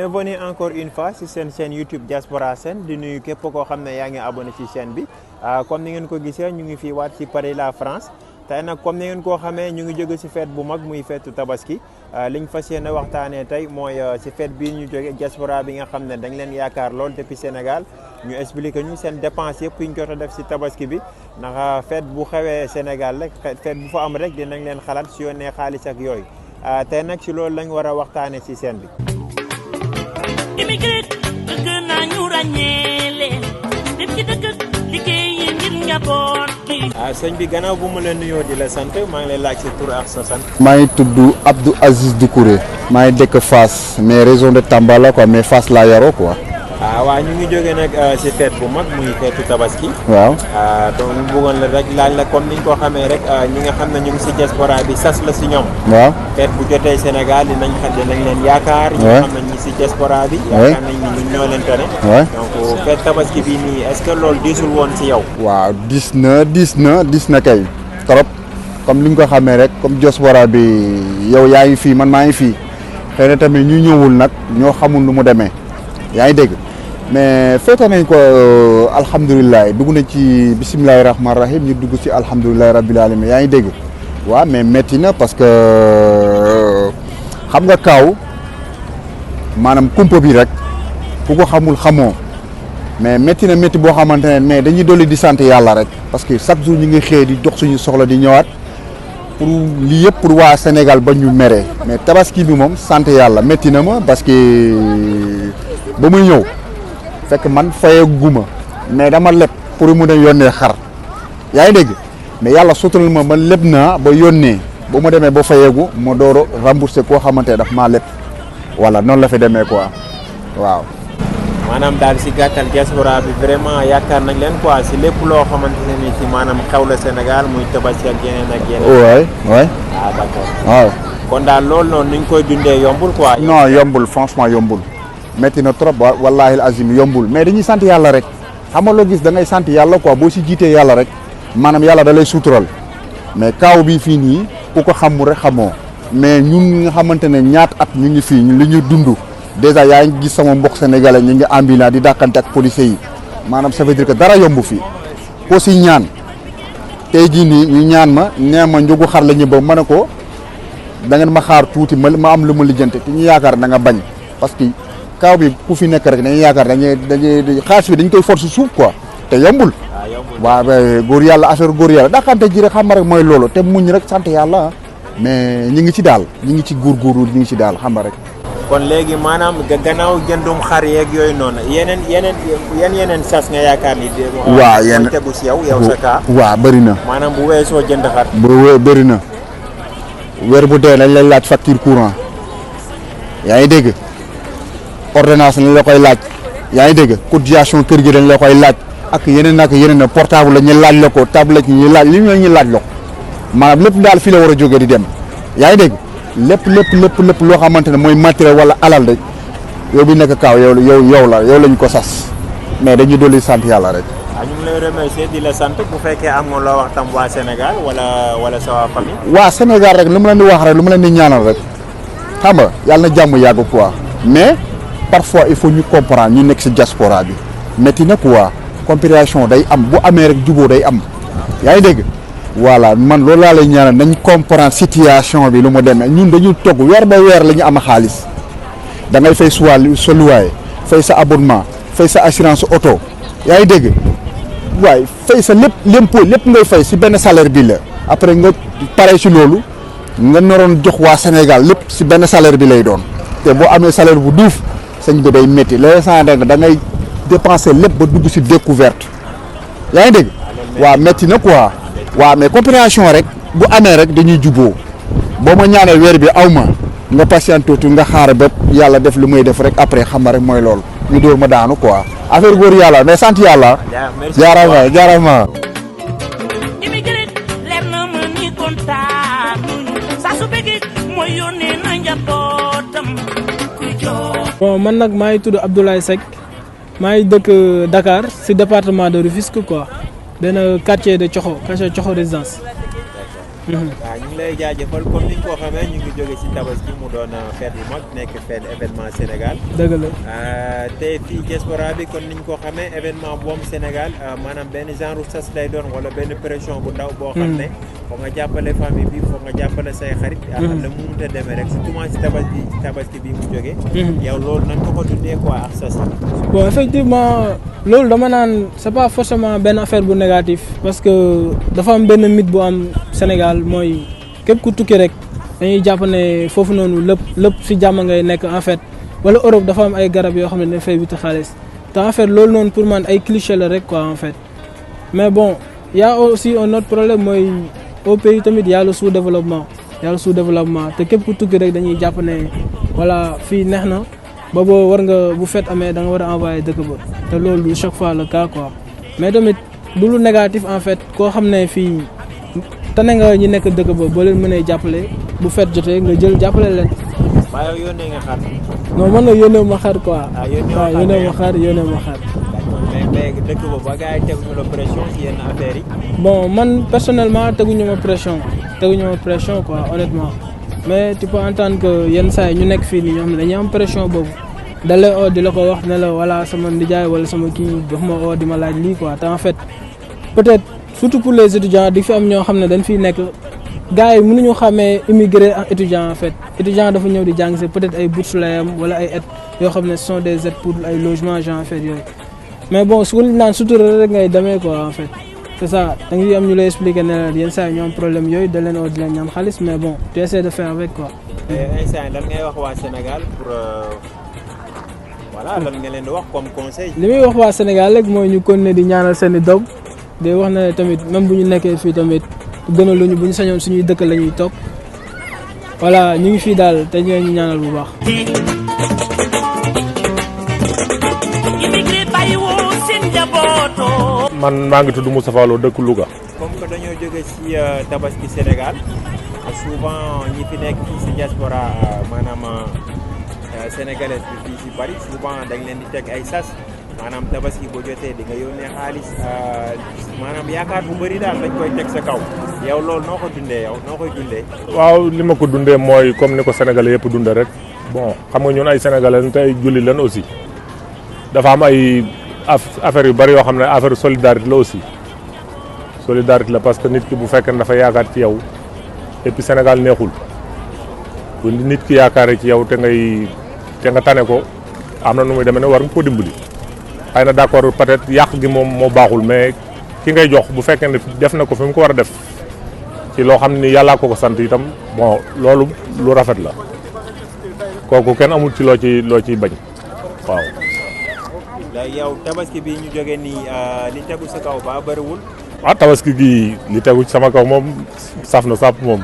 bienvenue encore une fois ci seen chaîne YouTube Diaspora Sen di nuyu képp koo xam ne yaa ngi abonné ci chaîne bi comme ni ngeen ko gisee ñu ngi fii waat ci Paris la France tey nag comme ni ngeen koo xamee ñu ngi jóge ci fête bu mag muy feetu tabaski liñ fas yéene waxtaanee tey mooy ci fête bii ñu jóge diaspora bi nga xam ne dañ leen yaakaar lool depuis Sénégal ñu expliqué ñu seen dépense yëpp yi ñu jot a def ci tabaski bi ndax fête bu xewee Sénégal rek fête bu fa am rek dinañ leen xalaat si yónnee xaalis ak yooyu tey nag ci loolu lañ war a waxtaanee ci scène bi. immigré bëgg naa ñu ràññee leen nit ki dëkk liggéeyi ngir njaboot gi. sëñ bi gannaaw bu ma la nuyoo di la sant maa ngi lay laaj sa tur ak sa sant. maa ngi tudd Abdou Aziz Doucouré. maa ngi dëkk Fass mais région de Tamba la quoi mais Fass laa yaroo quoi. waaw ñu ngi jógee nag ci fête bu mag muy feetu tabaski. waaw. donc ñu bëggoon la rek laaj la comme niñ ko xamee rek ñi nga xam ne ñu ngi ci diaspora bi sas la ci ñoom. waaw. fête bu jotee Sénégal dinañ leen yaakaar. ñi nga xam ne ñu ci diaspora bi. yaakaar nañ ni ñun ñoo leen tane. donc fête tabaski bi nii est-ce que loolu diisul woon ci yow. waaw diis na kay trop comme li nga ko xamee rek comme diaspora bi yow yaa ngi fii man maa ngi fii xëy na tamit ñu ñëwul nag ñoo xamul nu mu demee yaa ngi dégg. mais feete nañ ko alhamdulilah dugg na ci bisimilahi rahmaani rahim ñu dugg ci alhamdulilahi rabbil alamin yaa ngi dégg waaw mais métti na parce que xam nga kaaw maanaam kumpa bi rek ku ko xamul xamoo mais métti na métti boo xamante ne mais dañuy dolli di sant yàlla rek parce que chaque jour ñu ngi xëy di dox suñu soxla di ñëwaat pour lii yëpp pour waa Sénégal ba ñu meree mais tabaski bi moom sant yàlla métti na ma parce que ba muy ñëw. fekk man fayee guma mais dama leb pour mu ne yónnee xar yaa ngi dégg mais yàlla sotal ma leb naa ba yónnee ba mu demee ba fayeegu ma door a remboursé koo xamante ne daf maa leb voilà noonu la fi demee quoi waaw. maanaam daal ci gàttal diaspora bi vraiment yaakaar nañ leen quoi ci lépp loo xamante ne ni ci maanaam xew la Sénégal muy tabaski ak yeneen ak yeneen. waay d'accord waaw. kon daal loolu noonu ni ñu koy dundee yombul quoi. non yombul franchement yombul. metti na trop wallahi azim yombul mais dañuy sant yàlla rek xam nga loo gis da ngay sant yàlla quoi boo si jiitee yàlla rek maanaam yàlla da lay sutural mais kaaw bi fii nii ku ko xamul rek xamoo mais ñun nga xamante ne ñaat at ñu ngi fii li ñu dund dèjà yaa ngi gis sama mbokk sénégalais ñu ngi ambulant di dàqante ak policiers yi maanaam ça veut dire que dara yombu fii ko si ñaan tey jii nii ñu ñaan ma nee ma njugu xar la ñu ba mën a ko da ngeen ma xaar tuuti ma am lu ma lijjante te ñu yaakaar da nga bañ parce que kaaw bi ku fi nekk rek dañuy yaakaar dañuy xaalis bi dañ koy force suuf quoi te yombul. waaw góor yàlla affaire góor yàlla dàqante ji rek xam nga rek mooy loolu te muñ rek sant yàlla mais ñi ngi ci daal ñi ngi ci góorgóorlu ñi ngi ci daal xam nga rek. kon léegi maanaam gannaaw jëndum xar yeeg yooyu noonu yeneen sas nga yaakaar ni. waaw yenn tegu si yow sa kaa. waaw bëri na. maanaam bu weesoo jënd xar. bëri na weer bu dee dañ lay laaj facture courant yaa ngi dégg. ordonnance lañ la koy laaj yaa ngi dégg cotisation kër gi dañ la koy laaj ak yeneen portable la ñu laaj la ko tablette ñu laaj li ñu laaj la ko maanaam lépp daal fii la war a jógee di dem yaa ngi dégg lépp loo xamante ne mooy matériel wala alal rek yow bi nekk kaaw yow lañ ko sas mais dañuy dolli sant yàlla rek. ñu ngi lay remercier di la sant bu fekkee am nga loo wax tam waa Sénégal wala sa waa famille. waa Sénégal rek lu ma leen di wax rek lu ma leen di ñaanal rek xam nga yàlla na jàmm yàgg quoi mais. parfois il faut ñu comprendre ñu nekk ci diaspora bi métti na quoi compréhension day am bu amee rek jubóo day am yaa ngi dégg voilà man loolu laa lay ñaanal nañ comprendre situation bi lu mu demee ñun dañu togg weer ba weer la ñu am xaalis da ngay fay sa luwaay fay sa abonnement fay sa assurance auto yaa ngi dégg waaye fay sa lépp ngay fay ci benn salaire bi la après nga pare ci loolu nga naroon jox waa Sénégal lépp ci benn salaire bi lay doon te boo amee salaire bu duuf. sëñ bi day métti l'instant da ngay dépenser lépp ba dugg ci découverte yaa ngi dégg waaw métti na quoi waaw mais compréhension rek bu amee rek dañuy juboo boo ma ñaanee weer bi aw ma nga patiente tuuti nga xaar ba yàlla def lu muy def rek après xam nga rek mooy loolu ñu dóor ma daanu quoi affaire góor yàlla mais sant yàlla. jaarama. immigré leer na ma ni kontaan saa su bëggee mooy yónnee na njabootam. bon man nag maa ngi tudd Abdoulaye Seck maa ngi dëkk Dakar ci département de Rufisque quoi benn quartier de Coxo résidence. waaw ñu ngi lay jaajëfal comme ni ñu ko xamee ñu ngi jóge ci tabaski mu doon fête bu mag nekk fête événement Sénégal. dëgg la. te fii diaspora bi kon ni ñu ko xamee événement bu am Sénégal maanaam benn genre sas lay doon wala benn pression bu ndaw boo xam ne foog nga jàppale famille bi foog nga jàppale say xarit. la mu mënut a demee rek surtout ci tabaski bi mu jóge. yow loolu nan nga ko dundee quoi ak sas. bon effectivement loolu dama naan c'est pas forcément benn affaire bu négatif parce que dafa am benn mythe bu am Sénégal mooy képp ku tukki rek dañuy jàpp ne foofu noonu lépp ci jàmm ngay nekk en fait wala Europe dafa am ay garab yoo xam ne dañ fay witti xaalis te en fait loolu noonu pour man ay cliché la rek quoi en fait mais bon y a aussi un autre problème mooy au pays tamit y a le sous-développement te képp ku tukki rek dañuy jàpp ne voilà fii neex na ba boo war nga bu fet amee da nga war a envoyer dëkk ba te loolu du chaque fois le cas quoi mais tamit du lu négatif en fait koo xam ne fii tane nga ñi nekk dëkk ba boo leen mënee jàppale bu fet jotee nga jël jàppale leen. waaye yow yónnee nga xar. non man nag yónnee ma xar quoi. yónnee ma xar. mais dëkk ba ba gars yi teguñu la pression ci yenn affaires yi. bon man personnellement teguñu ma pression quoi honnêtement mais tu peux entendre que yenn saa yi ñu nekk fii nii ñoo xam ne dañuy am pression boobu da lay oo di la ko wax ne la voilà sama ndijaay wala sama kii dox ma oo di ma laaj lii quoi te en fait peut-être surtout pour les étudiants di fi am ñoo xam ne dañ fiy nekk gars yi mënuñu xamee immigré ak étudiant en fait étudiant dafa ñëw di jàng si peut-être ay bourses lay am wala ay aides yoo xam ne ce sont des aides pour ay logements genre affaire yooyu mais bon su ko naan sutura rek ngay demee quoi en fait c'est ça da ngay am ñu lay expliquer ne la yenn saa yi ñoo am problème yooyu da leen oo di leen ñaan xaalis mais bon tu essaies de faire avec quoi. instant lan ngay wax waa Sénégal pour voilà lan nga leen di wax comme conseil. li muy wax waa Sénégal rek mooy ñu continuer di ñaanal seen i doom di wax ne tamit même bu ñu nekkee fii tamit gënaluñu bu ñu sañoon suñuy dëkk la ñuy toog voilà ñu ngi fii daal te ñu ñaanal bu baax. man maa ngi tudd Moustapha Lo dëkk Louga. comme que dañoo jóge ci tabaski Sénégal souvent ñi fi nekk fii ci diaspora maanaam sénégalaise bi fii ci Paris souvent dañ leen di teg ay sas maanaam tabaski boo jotee di nga yónnee xaalis maanaam yaakaar bu bëri daal dañ koy teg sa kaw yow loolu noo ko dundee yow noo koy dundee. waaw li ma ko dundee mooy comme ni ko sénégalais yëpp dundee rek bon xam nga ñun ay sénégalais te ay julli leen aussi dafa am ay affaire yu bëri yoo xam ne affaire solidarité la aussi solidarité la parce que nit ki bu fekkee ne dafa yaakaar ci yow et puis Sénégal neexul bu nit ki yaakaaree ci yow te nga tane ko am na nu muy demee ne war nga koo dimbali. xëy na d'accord peut-être yàq gi moom moo baaxul mais ki ngay jox bu fekkee ne def na ko fi mu ko war a def ci loo xam ni yàllaa ko sant itam bon loolu lu rafet la kooku kenn amul ci loo ciy bañ waaw. léegi yow tabaski bi ñu jógee nii li tegu sa kaw ba bëriwul. ah tabaski gi li tegu ci sama kaw moom saf na sàpp moom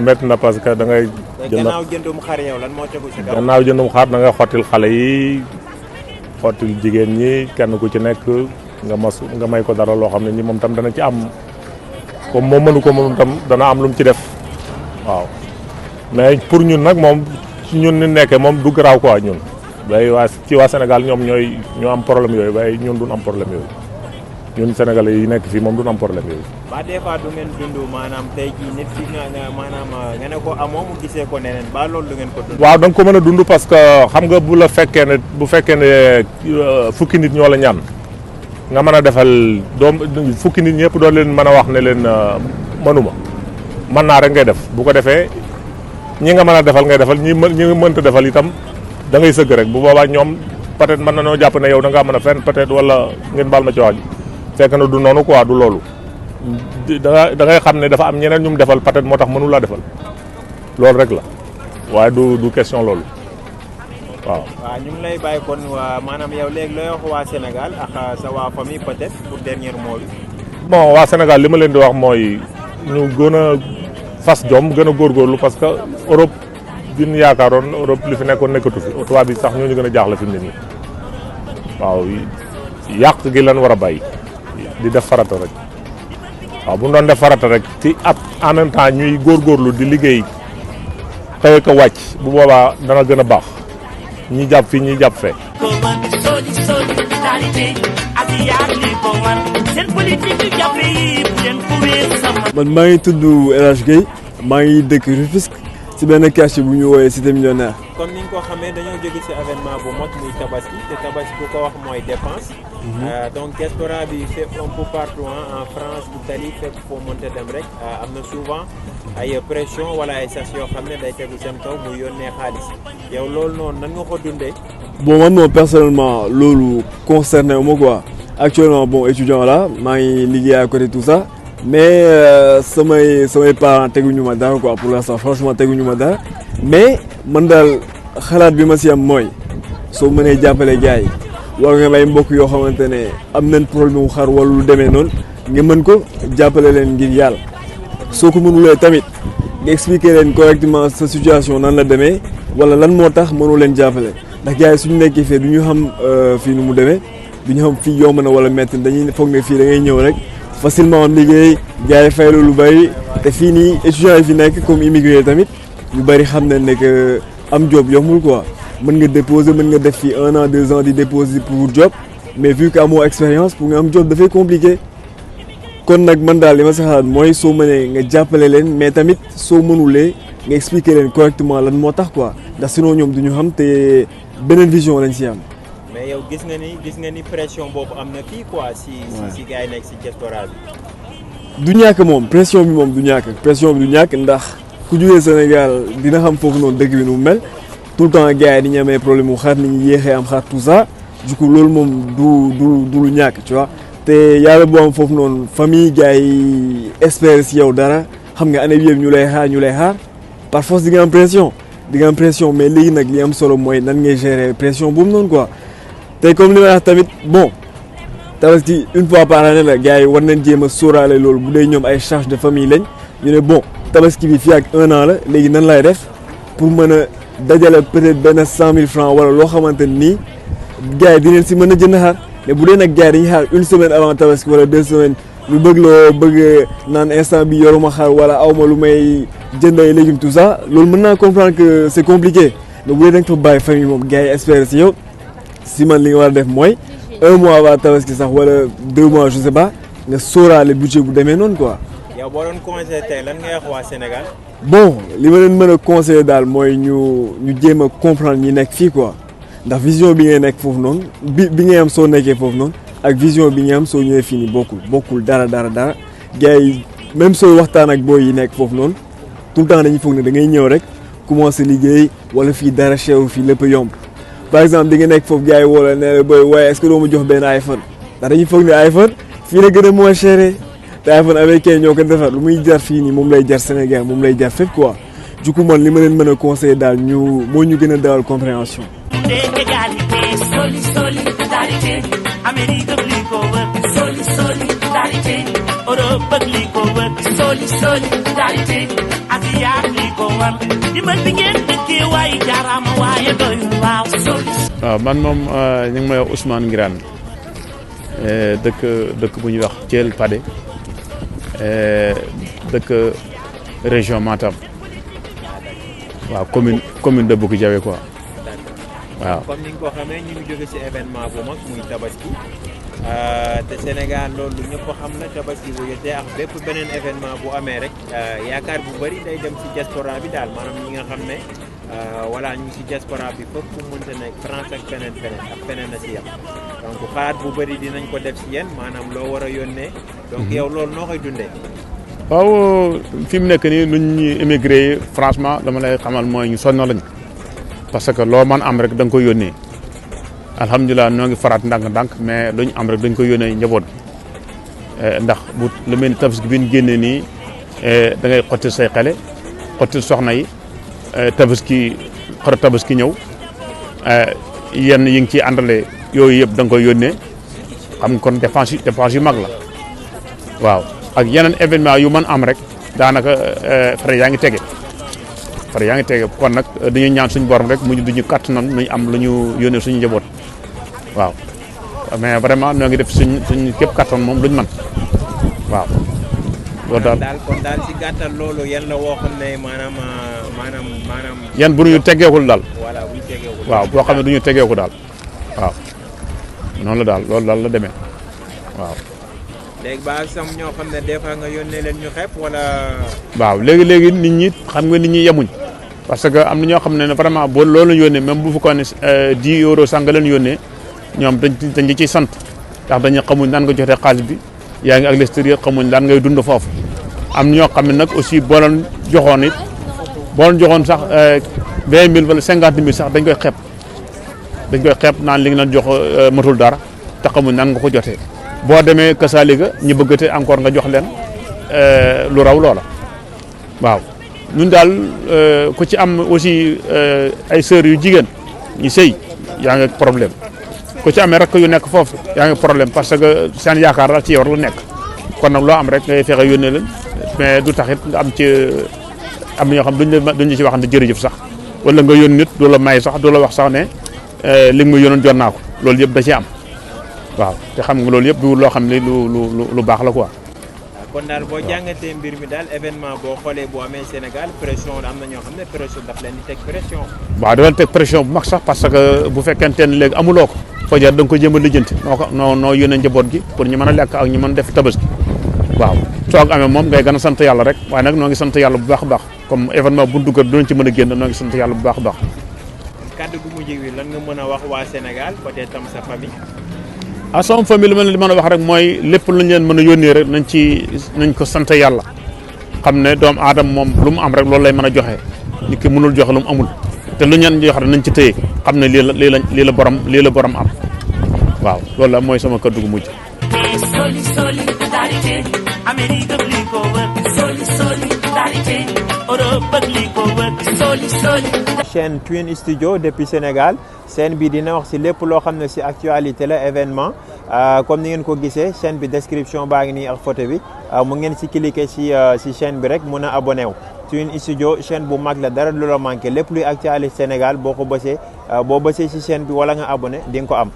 métti na parce que da ngay. gannaaw jëndum xar yow lan moo tegu sa kaw. gannaaw jëndum xar da ngay xottil xale yi. xottil jigéen ñi kenn ku ci nekk nga may ko dara loo xam ne ñi moom tam dana ci am comme moom mënu ko moom tam dana am lu mu ci def waaw mais pour ñun nag moom ñun ni nekkee moom du garaaw quoi ñun waaye waa Sénégal ñoom ñoo am problème yooyu waaye ñun duñ am problème yooyu ñun Sénégalais yi nekk fii moom duñ am problème yooyu. ba des fois du ngeen dund maanaam tey jii nit ki nga ne ko amoo mu gisee ko neneen ba loolu du ngeen ko dund. waaw da nga ko mën a dund parce que xam nga bu fekkee ne fukki nit ñoo la ñaan nga mën a defal fukki nit ñëpp doon leen mën a wax ne leen mënuma mën naa rek ngay def bu ko defee ñi nga mën a defal ngay defal ñi mënta defal itam da ngay sëgg rek bu boobaa ñoom peut-être mën na noo jàpp ne yow da ngaa mën a fenn peut-être wala ngeen baal ma ci wax ji fekk na du noonu quoi du loolu. da ngay xam ne dafa am ñeneen ñu mu defal peut-être moo tax mënu laa defal loolu rek la waaye du question loolu waaw. waaw ñu ngi lay bàyyi kon maanaam yow léegi looy wax waa Sénégal ak sa waa famille peut-être pour dernier mot bi. bon waa Sénégal li ma leen di wax mooy ñu gën a fas jom gën a góorgóorlu parce que Europe bi ñu yaakaaroon Europe li fi nekkoon nekkatu fi tubaab bi sax ñoo ñu gën a jaaxle fi mu ne nii waaw yàq gi lan war a bàyyi di def farata rek. waaw bu ñu doon def farata rek ci en même temps ñuy góorgóorlu di liggéey xëy ko wàcc bu boobaa dana gën a baax ñi jàpp fii ñi jàpp fee. ko wër solidarité ak yaag li ko war seen politique yu jafe yi bu leen ko wéer sama. man maa ngi tudd El Hadj Gueye maa ngi dëkk Rufisque ci benn quartier bu ñu woowee Cité Millionnaire. comme ni nga ko xamee dañoo jóge ci événement bu mag muy tabaski te tabaski bu ko wax mooy dépense. donc diaspora bi fépp un peu partout en France Italie fépp foo mënta dem rek am na souvent ay pression wala ay sas yoo xam ne day tegu seen kaw muy yónnee xaalis yow loolu noonu nan nga ko dundee. bon man moom personnellement loolu concerné wu ma quoi actuellement bon étudiant la maa ngi liggéey à côté tout ça mais samay parents teguñu ma dara quoi pour l'instant franchement teguñu ma dara mais man daal xalaat bi ma si am mooy soo mënee jàppale gars yi war nga may mbokk yoo xamante ne am nañ problème mu xar wala lu demee noonu nga mën ko jàppale leen ngir yàlla soo ko mënulee tamit nga expliquer leen correctement sa situation nan la demee wala lan moo tax mënu leen jàppale ndax gars yi suñu nekkee fii du ñu xam fii nu mu demee du ñu xam fii yomb na wala métti dañuy foog ne fii da ngay ñëw rek facilement am liggéey gars yi fay la lu bëri te fii nii étudiants yi fi nekk comme immigré tamit ñu bëri xam nañ ne que am job yombul quoi mën nga déposer mën nga def fii 1 an 2 ans di déposer pour job mais vu que amoo expérience pour nga am job dafay compliqué kon nag man daal li ma si xalaat mooy soo mënee nga jàppale leen mais tamit soo mënulee nga expliquer leen correctement lan moo tax quoi ndax sinon ñoom du ñu xam te beneen vision lañ si am. mais yow gis nga ni pression boobu am na fii quoi si gars yi nekk si diaspora bi. du ñàkk moom pression bi moom du ñàkk ndax ku jógee Sénégal dina xam foofu noonu dëkk bi nu mu mel tout le temps gars yi dañuy amee problème mu xar ni ñu yéexee am xar tout ça du coup loolu moom du lu ñàkk tu vois te yàlla boo am foofu noonu famille gars yi espérer si yow dara xam nga année bi yëpp ñu lay xaar par force di nga am pression mais léegi nag li am solo mooy nan ngay gérer pression boobu noonu quoi te comme li ma wax tamit bon tabaski une fois par année la gars yi war nañ jéem a sóoraale loolu bu dee ñoom ay charge de famille lañ ñu ne bon tabaski bi fii ak 1 an la léegi nan lay def pour mën a dajale peut-être benn 100 000 francs wala loo xamante nii gars yi dinañ si mën a jënd xar mais bu dee nag gars yi dañuy xaar 1 semaine avant tabaski wala 2 semaines lu bëgg naan instant bi yoruma xar wala awma lu may jënd ay légumes tout ça loolu mën naa comprendre que c'est compliqué mais bu dee da nga fa bàyyi famille moom gars yi espérer si yow si man li nga war a def mooy 1 mois avant tabaski sax wala 2 mois je sais pas nga sóoraale budget bu demee noonu quoi. yow boo doon conseillé tey lan ngay wax waa Sénégal. bon li ma leen mën a conseiller daal mooy ñu jéem a comprendre ñi nekk fii quoi ndax vision bi ngay nekk foofu noonu bi ngay am soo nekkee foofu noonu ak vision bi ngay am soo ñëwee fii nii bokkul dara gars yi même sooy waxtaan ak booy yi nekk foofu noonu tout le temps dañuy foog ne da ngay ñëw rek commencer liggéey wala fii dara cher fii lépp yomb par exemple di nga nekk foofu gars yi woo la ne booy waaye est-ce que doo ma jox benn iPhone ndax dañuy foog ne iPhone fii la gën a moins cher te iPhone américain ñoo ko defar lu muy jar fii nii moom lay jar Sénégal moom lay jar fépp quoi du coup man li ma leen mën a conseiller daal moo ñu gën a dawal compréhension. solidarité Amérique ak li ko wër solidarité Europe ak li ko wër solidarité Asie ak li ko wër dimbal bi ngeen dëkkee waaye jaaraama waaye doyul waaw. waaw man moom ñu ngi may wax Ousmane Ngirane dëkk bu ñuy wax Thiel Padé dëkk région Matam waaw commune de Boukou Diawé quoi waaw. comme ni nga ko xamee ñu ngi jóge ci événement bu mag muy tabaski te Sénégal loolu ñëpp xam na tabaski bu jotee ak bépp beneen événement bu amee rek yaakaar bu bëri day dem ci diaspora bi daal maanaam ñi nga xam ne voilà ñu ngi ci diaspora bi fépp fu mu mënta nekk France ak feneen na ci yam donc xalaat bu bëri dinañ ko def ci yéen maanaam loo war a yónnee. donc yow loolu noo koy dundee. waaw fi mu nekk nii nuñ ñu émigré yi franchement dama lay xamal mooy ñu sonn lañ parce que loo man am rek da nga koy yónnee alhamdulilah noo ngi faraat ndànk-ndànk mais lu ñu am rek dañ koy yónnee njaboot ndax bu lu mel ni tabaski bi ñu génnee nii da ngay xottil say xale xottil soxna yi tabaski ñëw yenn yi ngi ciy àndale yooyu yëpp da nga koy yónnee xam kon dépense yu mag la waaw ak yeneen événement yu mën am rek daanaka frais yaa ngi tege kon nag dañuy ñaan suñu borom rek mu duñu kàttanam ñu am lu ñu yónnee suñu njaboot waaw mais vraiment ñoo ngi def suñ képp kàttan moom luñ mën waaw. loolu daal kon daal ci gàttal loolu yan la woo xam ne maanaam. yan bu ñu teggeekul daal. voilà bu ñu teggeekul waaw boo xam ne du ñu teggeeku daal. waaw noonu la daal loolu daal la demee waaw. léegi ba sam ñoo xam ne des fois nga yónnee leen ñu xeeb wala. waaw léegi nit ñi xam nga nit ñi yemuñ parce que am na ñoo xam ne vraiment boo loolu la yónnee même bu fekkoon ne 10 euros sax nga leen yónnee ñoom dañ ciy sant ndax dañu xamuñ daan nga jotee xaalis bi yaa ngi à l'extérieur xamuñ daan ngay dund foofu. am na ñoo xam ne nag aussi boo leen joxoon sax 20 000 wala 50 000 sax dañ koy xeeb naan li nga leen jox matul dara te xamuñ naan nga ko jotee. boo demee Kasaliga ñu bëggate encore nga jox leen lu raw loola waaw ñun daal ku ci am aussi ay sœurs yu jigéen ñu sëy yaa ngi problème ku ci amee rakk yu nekk foofu yaa ngi problème parce que seen yaakaar daal ci yow la nekk kon nag loo am rek ngay fexe yónnee leen mais du taxit nga am na ñoo xam duñ ci wax ne jërëjëf sax wala nga yónni nit du la may sax du la wax sax ne li nga ma yónnoon jot naa ko loolu yëpp da ci am. waaw te xam nga loolu yëpp du loo xam ne lu baax la quoi. kon daal boo jàngatee mbir mi daal événement boo xoolee boo amee Sénégal pression am na ñoo xam ne pression daf leen di teg pression. waaw da leen teg pression bu mag sax parce que bu fekkente ne léegi amuloo ko foo jar da nga ko jéem a lijjanti noo yónnee njaboot gi pour ñu mën a lekk ak ñu mën def tabaski waaw soo ak amee moom ngay gën a sant yàlla rek waaye nag noo ngi sant yàlla bu baax a baax comme événement bu dugg doon ci mën a génn noo ngi sant yàlla bu baax a baax. kàddu gu mujj wi lan nga mën a wax waa Sénégal peut-être tam sa famille. sama famille li mën a wax rek mooy lépp lu ñu leen mën a yónnee rek nañ ko sant yàlla xam ne doomu aadama moom lu mu am rek loolu lay mën a joxe nit ki mënul joxe lu mu amul te lu ñu leen joxe rek nañ ci téye xam ne lii la borom am waaw loolu la mooy sama kàddu gu mujj. solidarité Amérique ak li ko wër solidarité Europe ak li ko wër solidarité. chaîne Twin Studio depuis Sénégal chaîne bi dina wax ci lépp loo xam ne ci actualité la événement comme ni ngeen ko gisee chaîne bi description baa ngi nii ak photo bi mu ngeen ci cliquer ci chaîne bi rek mën a abonné wu. Twin Studio chaîne bu mag la dara lu la manqué lépp luy actualité Sénégal boo bësee ci chaîne bi wala nga abonné di nga ko am.